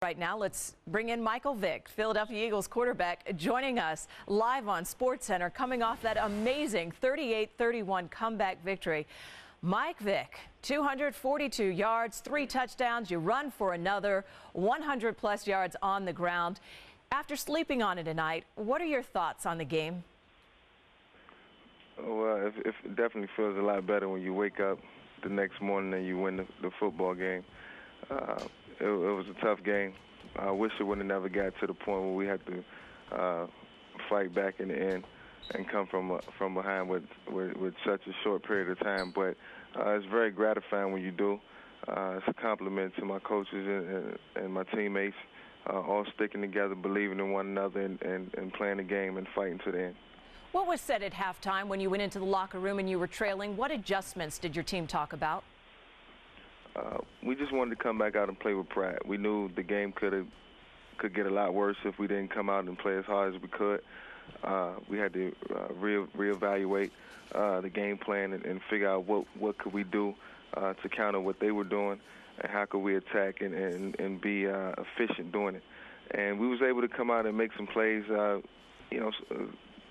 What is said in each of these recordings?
Right now, let's bring in Michael Vick, Philadelphia Eagles quarterback, joining us live on SportsCenter, coming off that amazing 38-31 comeback victory. Mike Vick, 242 yards, 3 touchdowns. You run for another 100-plus yards on the ground. After sleeping on it tonight, what are your thoughts on the game? Well, it definitely feels a lot better when you wake up the next morning and you win the football game. It was a tough game. I wish it would have never got to the point where we had to fight back in the end and come from behind with such a short period of time. But it's very gratifying when you do. It's a compliment to my coaches and my teammates, all sticking together, believing in one another, and playing the game and fighting to the end. What was said at halftime when you went into the locker room and you were trailing? What adjustments did your team talk about? We just wanted to come back out and play with pride. We knew the game could get a lot worse if we didn't come out and play as hard as we could. We had to reevaluate the game plan and figure out what could we do to counter what they were doing, and how could we attack and be efficient doing it. And we was able to come out and make some plays. A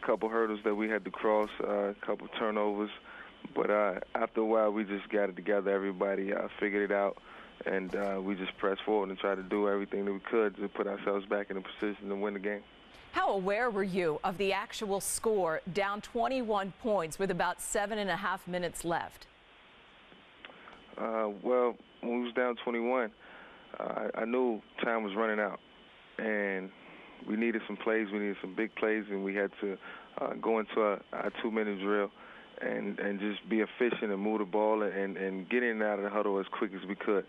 couple hurdles that we had to cross, a couple turnovers. But after a while, we just got it together. Everybody figured it out, and we just pressed forward and tried to do everything that we could to put ourselves back in a position to win the game. How aware were you of the actual score, down 21 points with about 7.5 minutes left? Well, when we was down 21, I knew time was running out, and we needed some plays. We needed some big plays, and we had to go into our 2-minute drill and just be efficient and move the ball and get in and out of the huddle as quick as we could.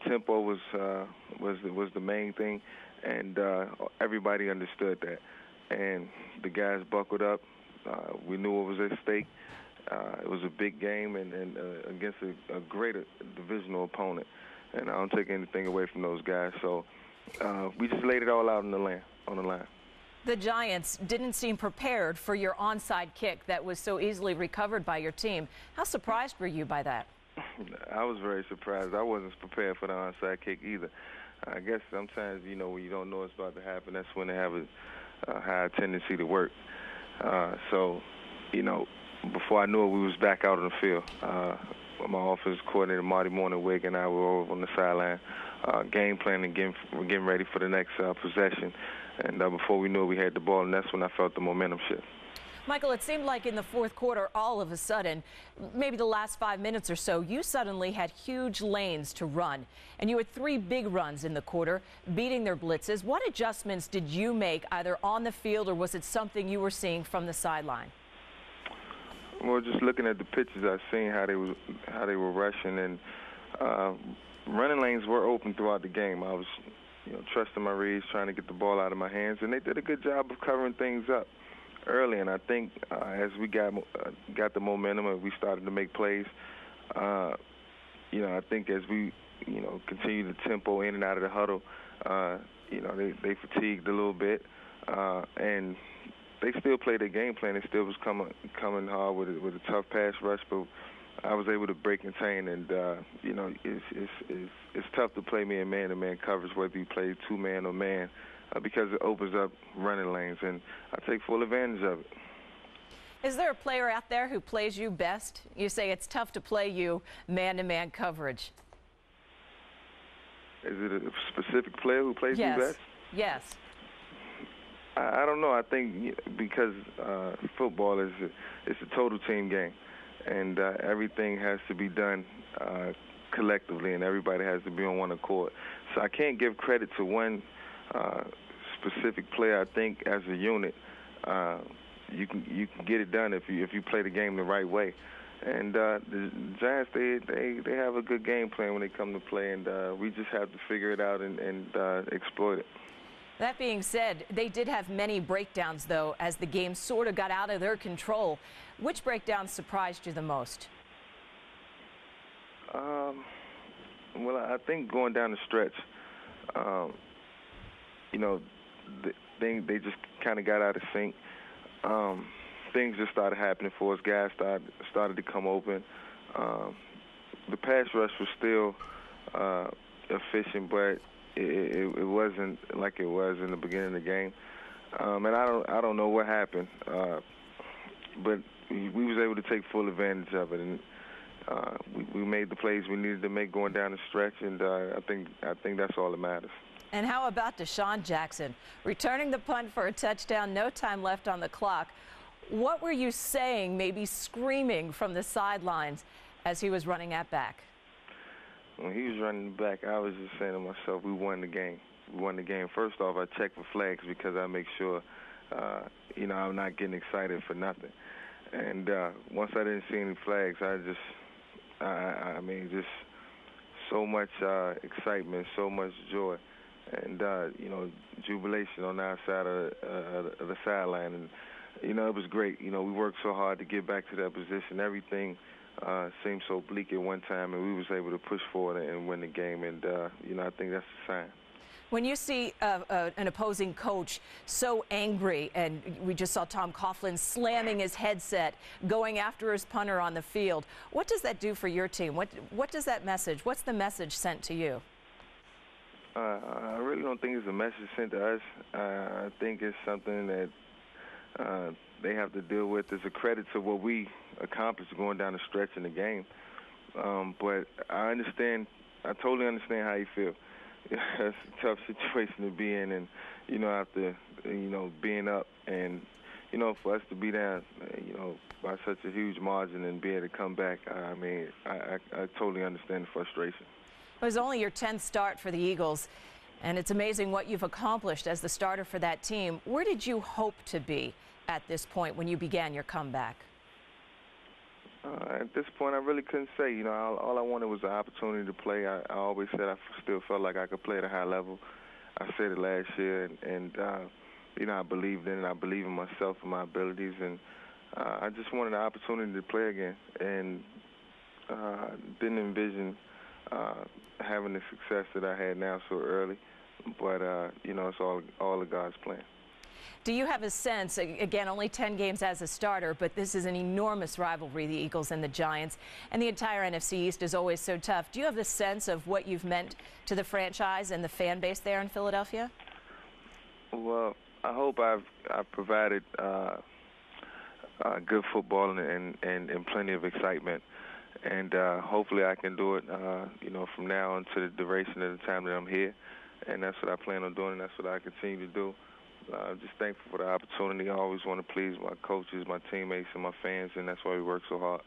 Tempo was the main thing, and everybody understood that. And the guys buckled up. We knew what was at stake. It was a big game and against a greater divisional opponent, and I don't take anything away from those guys. So we just laid it all out on the line. The Giants didn't seem prepared for your onside kick that was so easily recovered by your team. How surprised were you by that? I was very surprised. I wasn't prepared for the onside kick either. I guess sometimes, when you don't know it's about to happen, that's when they have a high tendency to work. Before I knew it, we was back out on the field. My offensive coordinator, Marty Morningwig, and I were over on the sideline, game planning, getting ready for the next possession. And before we knew it, we had the ball, and that's when I felt the momentum shift. Michael, it seemed like in the fourth quarter, all of a sudden, maybe the last 5 minutes or so, you suddenly had huge lanes to run. And you had 3 big runs in the quarter, beating their blitzes. What adjustments did you make either on the field, or was it something you were seeing from the sideline? Well, just looking at the pitches, I seen how they were rushing, and running lanes were open throughout the game. I was trusting my reads, trying to get the ball out of my hands, and they did a good job of covering things up early. And I think as we got the momentum and we started to make plays, I think as we continue the tempo in and out of the huddle, they fatigued a little bit, and they still played their game plan. They still was coming hard with a tough pass rush, but I was able to break contain, and it's tough to play me in man-to-man coverage, whether you play 2-man or man, because it opens up running lanes, and I take full advantage of it. Is there a player out there who plays you best? You say it's tough to play you man-to-man coverage. Is it a specific player who plays me best? Yes. I don't know. I think because football it's a total team game, and everything has to be done collectively, and everybody has to be on one accord. So I can't give credit to one specific player. I think as a unit, you can get it done if you play the game the right way. And the Giants, they have a good game plan when they come to play, and we just have to figure it out and exploit it. That being said, they did have many breakdowns, though, as the game sort of got out of their control. Which breakdown surprised you the most? Well, I think going down the stretch, they just kind of got out of sync. Things just started happening for us. Guys started to come open. The pass rush was still efficient, but it wasn't like it was in the beginning of the game. And I don't know what happened, but we was able to take full advantage of it, and we made the plays we needed to make going down the stretch, and I think that's all that matters. And how about Deshaun Jackson returning the punt for a touchdown, no time left on the clock? What were you saying, maybe screaming from the sidelines as he was running at back? When he was running back, I was just saying to myself, we won the game. We won the game. First off, I check for flags because I make sure, I'm not getting excited for nothing. And once I didn't see any flags, just so much excitement, so much joy, and jubilation on our side of the sideline. And it was great. We worked so hard to get back to that position. Everything seemed so bleak at one time, and we was able to push forward and win the game. And I think that's a sign. When you see an opposing coach so angry, and we just saw Tom Coughlin slamming his headset, going after his punter on the field, what does that do for your team? What does that message? What's the message sent to you? I really don't think it's a message sent to us. I think it's something that they have to deal with. It's a credit to what we accomplished going down the stretch in the game. But I totally understand how you feel. It's a tough situation to be in, and after being up, and for us to be down by such a huge margin and be able to come back, I totally understand the frustration. It was only your 10th start for the Eagles, and it's amazing what you've accomplished as the starter for that team. Where did you hope to be at this point when you began your comeback? At this point, I really couldn't say. All I wanted was an opportunity to play. I always said I still felt like I could play at a high level. I said it last year, and I believed in it. I believe in myself and my abilities, and I just wanted an opportunity to play again, and didn't envision having the success that I had now so early. But it's all of God's plan. Do you have a sense, again, only 10 games as a starter, but this is an enormous rivalry, the Eagles and the Giants, and the entire NFC East is always so tough. Do you have a sense of what you've meant to the franchise and the fan base there in Philadelphia? Well, I hope I've provided good football and plenty of excitement, and hopefully I can do it, from now on to the duration of the time that I'm here, and that's what I plan on doing, and that's what I continue to do. I'm just thankful for the opportunity. I always want to please my coaches, my teammates, and my fans, and that's why we work so hard.